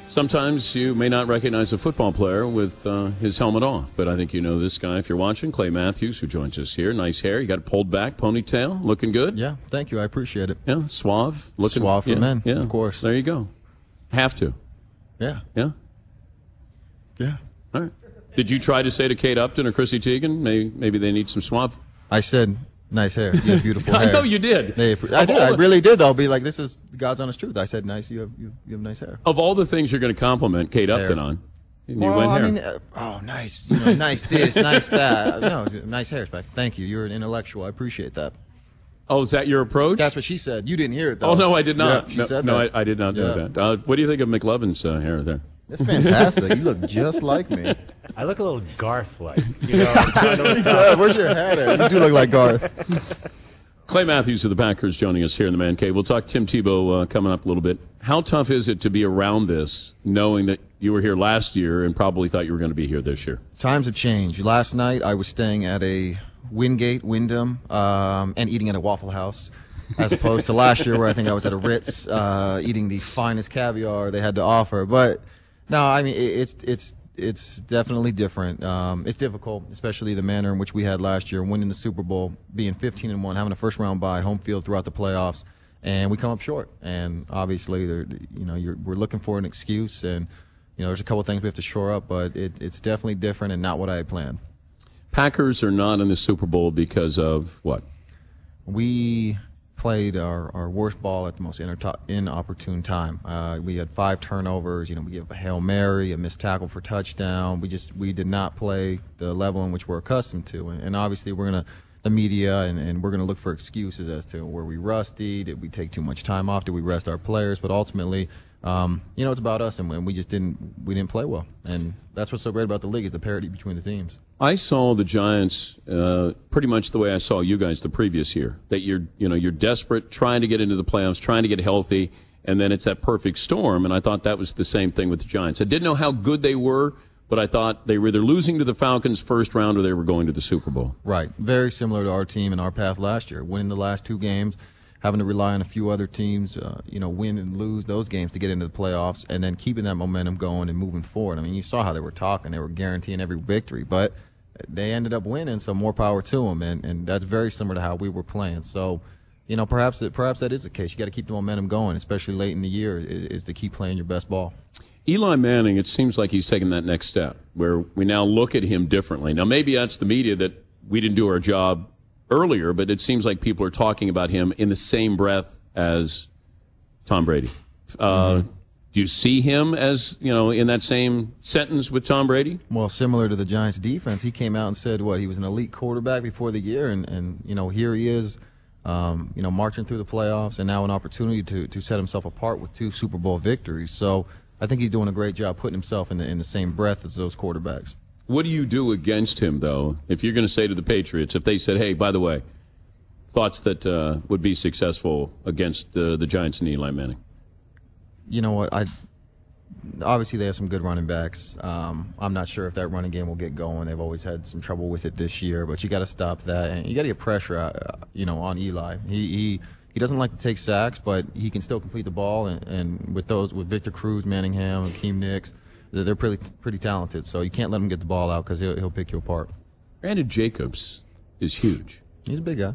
Sometimes you may not recognize a football player with his helmet off, but I think you know this guy if you're watching. Clay Matthews, who joins us here. Nice hair. You got it pulled back, ponytail, looking good. Yeah, thank you. I appreciate it. Yeah, suave. Looking, suave for men, yeah, of course. There you go. Have to. Yeah. Yeah? Yeah. All right. Did you try to say to Kate Upton or Chrissy Teigen, maybe they need some suave? I said, nice hair. You have beautiful hair. I know you did. I did. I really did, though. Be like, this is God's honest truth. I said, nice. You have nice hair. Of all the things you're going to compliment Kate Upton on, you went hair. I mean, nice. Nice this, nice that. No, nice hair. Thank you. You're an intellectual. I appreciate that. Oh, is that your approach? That's what she said. You didn't hear it, though. Oh, no, I did not. Yeah, she said that. No, I did not know that. What do you think of McLovin's hair there? It's fantastic. You look just like me. I look a little Garth-like. Where's your hat at? You do look like Garth. Clay Matthews of the Packers joining us here in the Man Cave. We'll talk Tim Tebow coming up a little bit. How tough is it to be around this, knowing that you were here last year and probably thought you were going to be here this year? Times have changed. Last night I was staying at a Wyndham, and eating at a Waffle House, as opposed to last year where I think I was at a Ritz eating the finest caviar they had to offer. But no, I mean it's definitely different. It's difficult, especially the manner in which we had last year, winning the Super Bowl, being 15-1, having a first-round bye, home field throughout the playoffs, and we come up short. And obviously, we're looking for an excuse, and there's a couple things we have to shore up, but it's definitely different and not what I had planned. Packers are not in the Super Bowl because of what? We played our worst ball at the most inopportune time. We had 5 turnovers. We gave a Hail Mary, a missed tackle for touchdown. We did not play the level in which we're accustomed to. And obviously the media and we're gonna look for excuses as to were we rusty, did we take too much time off, did we rest our players? But ultimately, it's about us, and we just didn't play well. And that's what's so great about the league is the parity between the teams. I saw the Giants pretty much the way I saw you guys the previous year. That you're desperate, trying to get into the playoffs, trying to get healthy, and then it's that perfect storm. And I thought that was the same thing with the Giants. I didn't know how good they were, but I thought they were either losing to the Falcons first round or they were going to the Super Bowl. Right. Very similar to our team and our path last year, winning the last 2 games, having to rely on a few other teams, win and lose those games to get into the playoffs, and then keeping that momentum going and moving forward. I mean, you saw how they were talking. They were guaranteeing every victory, but they ended up winning, so more power to them, and that's very similar to how we were playing. So, perhaps that is the case. You got to keep the momentum going, especially late in the year, is to keep playing your best ball. Eli Manning, it seems like he's taken that next step, where we now look at him differently. Now, maybe that's the media that we didn't do our job earlier, but it seems like people are talking about him in the same breath as Tom Brady. Do you see him as, in that same sentence with Tom Brady? Well, similar to the Giants defense, he came out and said, he was an elite quarterback before the year, and here he is, marching through the playoffs, and now an opportunity to set himself apart with 2 Super Bowl victories. So I think he's doing a great job putting himself in the same breath as those quarterbacks. What do you do against him, though, if you're going to say to the Patriots, if they said, hey, by the way, thoughts that would be successful against the Giants and Eli Manning? You know what? Obviously, they have some good running backs. I'm not sure if that running game will get going. They've always had some trouble with it this year, but you got to stop that, and you got to get pressure, on Eli. He doesn't like to take sacks, but he can still complete the ball. And with Victor Cruz, Manningham, and Akeem Nicks, they're pretty talented. So you can't let him get the ball out because he'll pick you apart. Brandon Jacobs is huge. He's a big guy.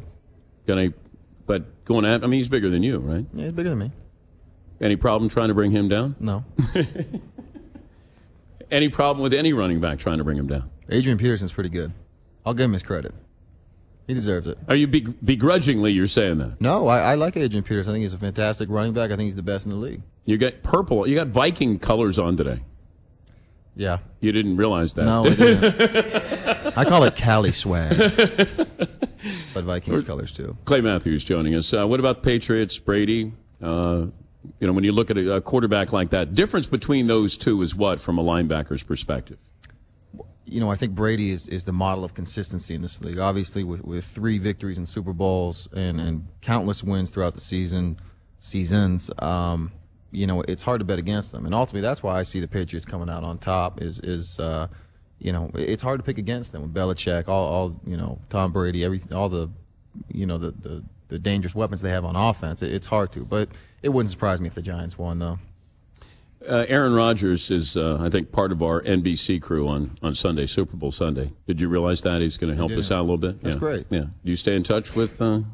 But going at, he's bigger than you, right? Yeah, he's bigger than me. Any problem trying to bring him down? No. Any problem with any running back trying to bring him down? Adrian Peterson's pretty good. I'll give him his credit. He deserves it. Are you begrudgingly you're saying that? No, I like Adrian Peterson. I think he's a fantastic running back. I think he's the best in the league. You got purple. You got Viking colors on today. Yeah. You didn't realize that. No, I didn't. I call it Cali swag. But Vikings colors, too. Clay Matthews joining us. What about Patriots, Brady? When you look at a quarterback like that, difference between those two is what from a linebacker's perspective? I think Brady is the model of consistency in this league. Obviously, with 3 victories in Super Bowls and countless wins throughout the seasons, it's hard to bet against them. And ultimately, that's why I see the Patriots coming out on top. It's hard to pick against them with Belichick, all Tom Brady, all the dangerous weapons they have on offense. It's hard to, but it wouldn't surprise me if the Giants won, though. Aaron Rodgers is, I think, part of our NBC crew on Sunday, Super Bowl Sunday. Did you realize that? He's going to help us out a little bit? That's great. Yeah. Do you stay in touch with Aaron?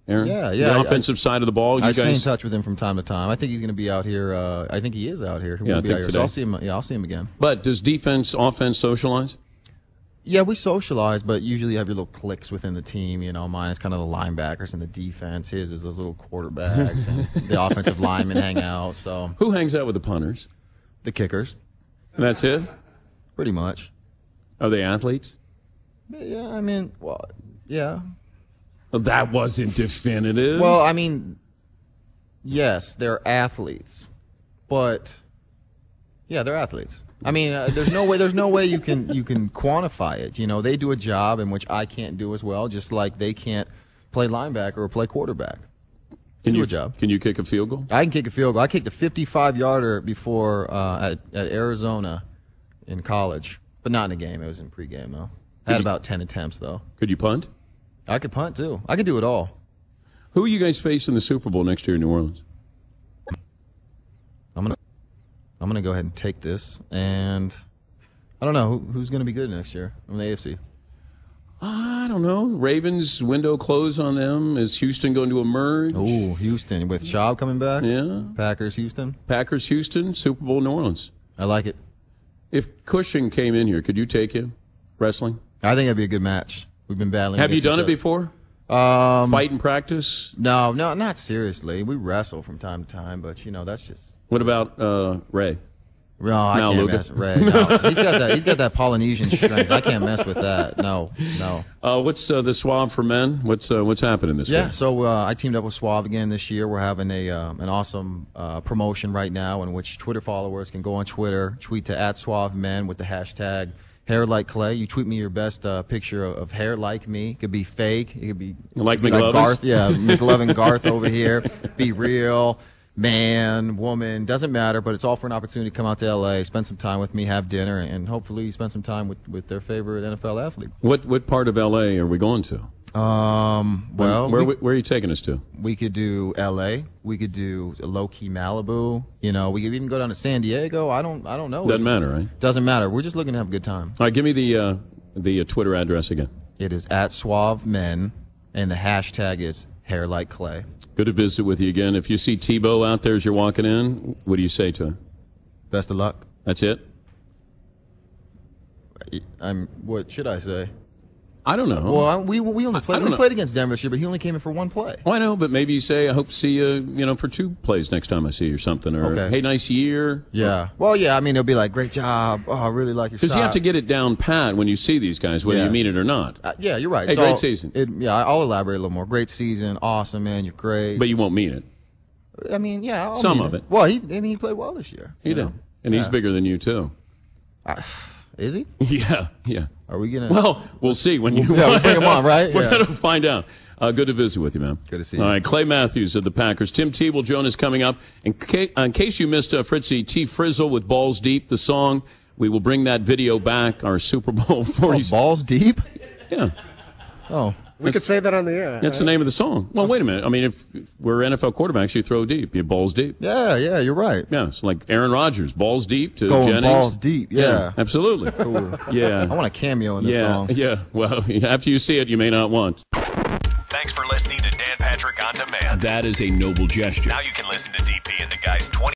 Yeah. The offensive side of the ball? I stay in touch with him from time to time. I think he's going to be out here. I think he is out here. Yeah, I think today. So I'll see him. Yeah, I'll see him again. But does defense, offense socialize? Yeah, we socialize, but usually you have your little cliques within the team. You know, mine is kind of the linebackers and the defense. His is those little quarterbacks and the offensive linemen hang out. So who hangs out with the punters? The kickers. And that's it? Pretty much. Are they athletes? Yeah, I mean, well, yeah. Well, that wasn't definitive. Well, I mean, yes, they're athletes, but yeah, they're athletes. I mean, there's no way you can quantify it. You know, they do a job in which I can't do as well, just like they can't play linebacker or play quarterback. Can you do a job? Can you kick a field goal? I can kick a field goal. I kicked a 55-yarder before at Arizona in college, but not in a game. It was in pregame though. I had about 10 attempts though. Could you punt? I could punt too. I could do it all. Who you guys face in the Super Bowl next year in New Orleans? I'm gonna go ahead and take this, and I don't know who's gonna be good next year in the AFC. I don't know. Ravens window close on them. Is Houston going to emerge? Oh, Houston with Schaub coming back. Yeah. Packers, Houston. Packers, Houston, Super Bowl, New Orleans. I like it. If Cushing came in here, could you take him wrestling? I think that'd be a good match. We've been battling. Have you done it before? Fight and practice? No, not seriously. We wrestle from time to time, but you know that's just. What about Ray? No, I can't mess with Ray. No. He's got that Polynesian strength. I can't mess with that. No. What's the Suave for men? What's happening this week? Yeah, so I teamed up with Suave again this year. We're having an awesome promotion right now in which Twitter followers can go on Twitter, tweet to @SuaveMen with the hashtag Hair Like Clay. You tweet me your best picture of hair like me. It could be fake. It could be like Garth. Yeah, McLovin Garth over here. Be real. Man, woman, doesn't matter, but it's all for an opportunity to come out to L.A., spend some time with me, have dinner, and hopefully spend some time with their favorite NFL athlete. What part of L.A. are we going to? Well, where are you taking us to? We could do L.A. We could do low-key Malibu. You know, we could even go down to San Diego. I don't know. Doesn't matter, right? Doesn't matter. We're just looking to have a good time. All right, give me the Twitter address again. It is @SuaveMen, and the hashtag is Hair Like Clay. Good to visit with you again. If you see Tebow out there as you're walking in, what do you say to him? Best of luck. That's it? What should I say? I don't know. Well, we only played. We played against Denver this year, but he only came in for one play. Well, I know, but maybe you say, I hope to see you, for 2 plays next time I see you or something. Or, okay. Hey, nice year. Yeah. Well, yeah, I mean, it'll be like, great job. Oh, I really like your style. Because you have to get it down pat when you see these guys, whether you mean it or not. Yeah, you're right. Hey, so great season. I'll elaborate a little more. Great season. Awesome, man. You're great. But you won't mean it. I mean, yeah. Some of it. Well, he played well this year. He did. And he's bigger than you, too. Is he? Yeah. Are we going to? Well, we'll see when you we'll bring him on, right? We're going to find out. Good to visit with you, man. Good to see you. All right, Clay Matthews of the Packers. Tim Tebow Jonas coming up. In case you missed Fritzy T. Frizzle with Balls Deep, the song, we will bring that video back, our Super Bowl 40s. Balls Deep? Yeah. Oh. We could say that on the air. That's the name of the song. Well, wait a minute. I mean, if we're NFL quarterbacks, you throw deep. You balls deep. Yeah, you're right. Yeah, it's like Aaron Rodgers, balls deep to Going Jennings. balls deep, yeah. Absolutely. Cool. Yeah. I want a cameo in this song. Yeah, well, after you see it, you may not want. Thanks for listening to Dan Patrick On Demand. That is a noble gesture. Now you can listen to DP and the guys 20